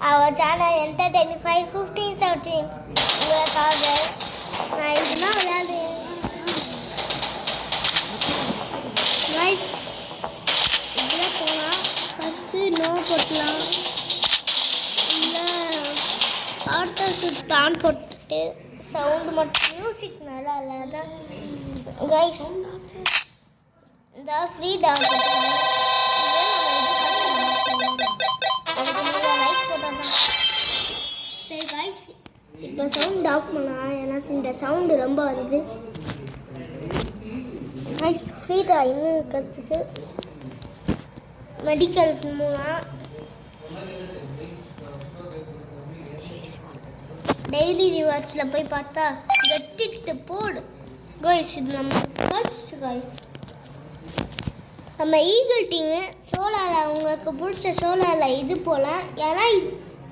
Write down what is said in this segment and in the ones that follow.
our channel entertaining 5 15 17 உங்களுக்காக நான் இதுதான் விளையாடுறேன் ரைஸ் இதில் போனால் ஃபஸ்ட்டு நோ போட்டலாம் இல்லை ஆட்டோ சுட் ஆன் போட்டுட்டு சவுண்டு மட்டும் மியூசிக் நல்லா இல்லாத ரைஸ் இந்த ஃப்ரீ டாக் சரி கைஸ் இப்போ சவுண்ட் ஆஃப் பண்ணலாம் ஏன்னா இந்த சவுண்டு ரொம்ப வருது கைஸ் ஃப்ரீ டாக் இன்னும் இருக்கிறதுக்கு மெடிக்கல் மூலம் டெய்லி ரிவார்ட்ஸில் போய் பார்த்தா கட்டிட்டு போடு கைஸ் இது நம்ம கட்ஸ் கைஸ் நம்ம ஈகிள் டீமு சோலாரில் உங்களுக்கு பிடிச்ச சோலாரில் இது போல் ஏன்னா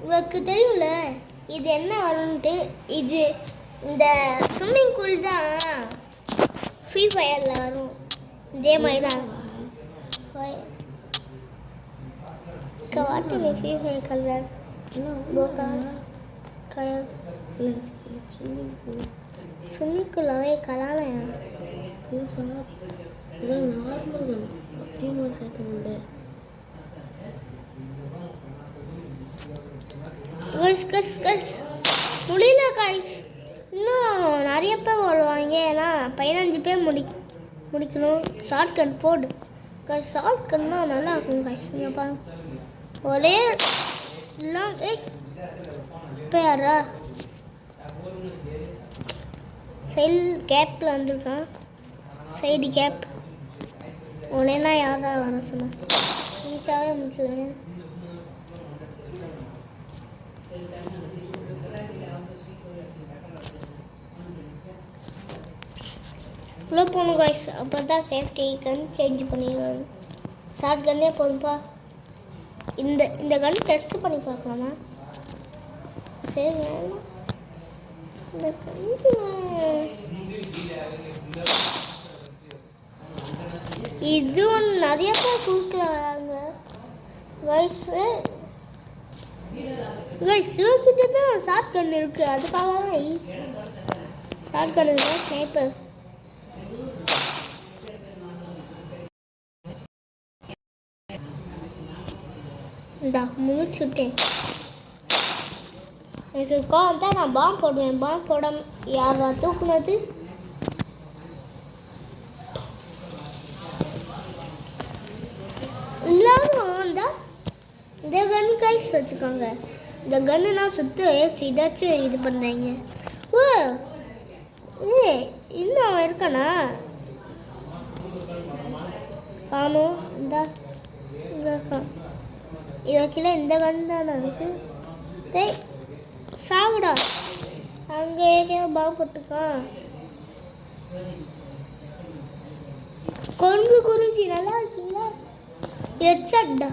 உங்களுக்கு தெரியும்ல இது என்ன வரும்ன்ட்டு இது இந்த ஸ்விம்மிங் பூல் தான் ஃப்ரீ ஃபயரில் வரும் இதே மாதிரி தான் வாட்டு ஃப்ரீ ஃபயர் கலர் ஸ்விம்மிங் பூலாவே கலாலயா நார்மல் பப்ஜிமாக சேர்த்து உண்டு முடியல காய்ஸ் இன்னும் நிறைய பேர் வருவாங்க ஏன்னா 15 பேர் முடிக்கணும் ஷார்ட் கன் போடு காய்ஸ் ஷார்ட் கன் தான் நல்லா இருக்கும் காய்ஸ் நீங்கள் பாருங்க ஒரே எல்லாம் பேரா சைடு கேப்பில் வந்திருக்கான் சைடு கேப் உடனே யாரா வர சொன்னேன் ஈஸியாகவே முடிச்சுடுங்க உள்ள போகணும் காய்ஸ் அப்போ தான் சேஃப்டி கன் சேஞ்ச் பண்ணிடுவாங்க ஷார்ட் கன்னே போதும்ப்பா இந்த கன் டெஸ்ட் பண்ணி பார்க்கலாமா சரி இந்த இது ஒன்று நிறைய பேர் கொடுக்குறாங்க சிவக்கிட்ட தான் ஷார்ட் கன் இருக்கு அதுக்காக தான் ஈஸி ஷார்ட் கன் இருக்கு ஸ்னைப்பர் இந்தா முடிச்சுட்டேன் எனக்கு கோவம் தான் நான் பாம்பு போடுவேன் பாம்பு போட யாரா தூக்குனது எல்லாரும் இந்த கன் கைஸ் வச்சுக்கோங்க இந்த கன்னுனா சுத்த வேஸ்ட் இதாச்சும் இது பண்ணுறீங்க ஓ இன்னும் அவன் இருக்கானா காணும் இந்தா இருக்கான் இவக்கில இந்த கன் தானே இருக்கு டேய் சாவுடா அங்கே ஏரியா பாம்பு போட்டுக்கான் கொங்கு குறிஞ்சி நல்லா இருக்கீங்களா ஹெட்ஷாட்டா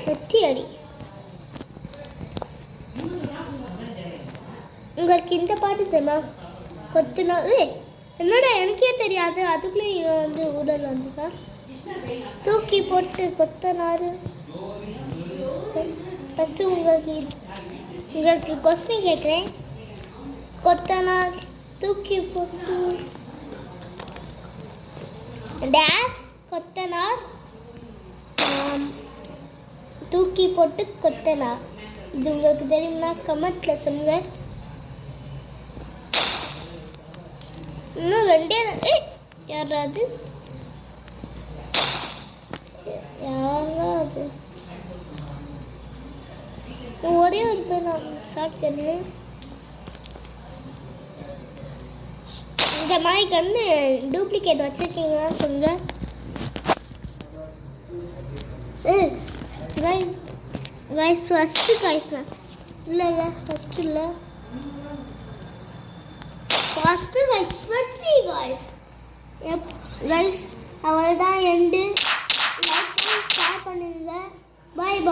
வெற்றி அடி உங்களுக்கு இந்த பாட்டு தெரியுமா கொத்துனா என்னடா எனக்கே தெரியாது அதுக்குள்ளே இவன் வந்து ஊடல் வந்துட்டான் தூக்கி போட்டு கொத்தனாரு ஃபஸ்ட்டு உங்களுக்கு கொஸ்டின் கேட்குறேன் கொத்தனார் தூக்கி போட்டு டேஷ் கொத்தனார் தூக்கி போட்டு கொத்தனார் இது உங்களுக்கு தெரியும்னா கமெண்ட்ல சொல்லுங்க இன்னும் ரெண்டே யாராவது ஒரே ஒரு பேர் நான் ஸ்டார்ட் பண்ணு இந்த மாதிரி கண்ணு டூப்ளிகேட் வச்சுருக்கீங்களா சொல்லுங்க கைஸ் ஃபஸ்ட்டு கைஸ் இல்லை ஃபஸ்ட்டு இல்லை ஃபஸ்ட்டு கைஸ் கைஸ் அவ்வளோதான் எண்டு லைக் பண்ணி ஷேர் பண்ணுங்க பாய்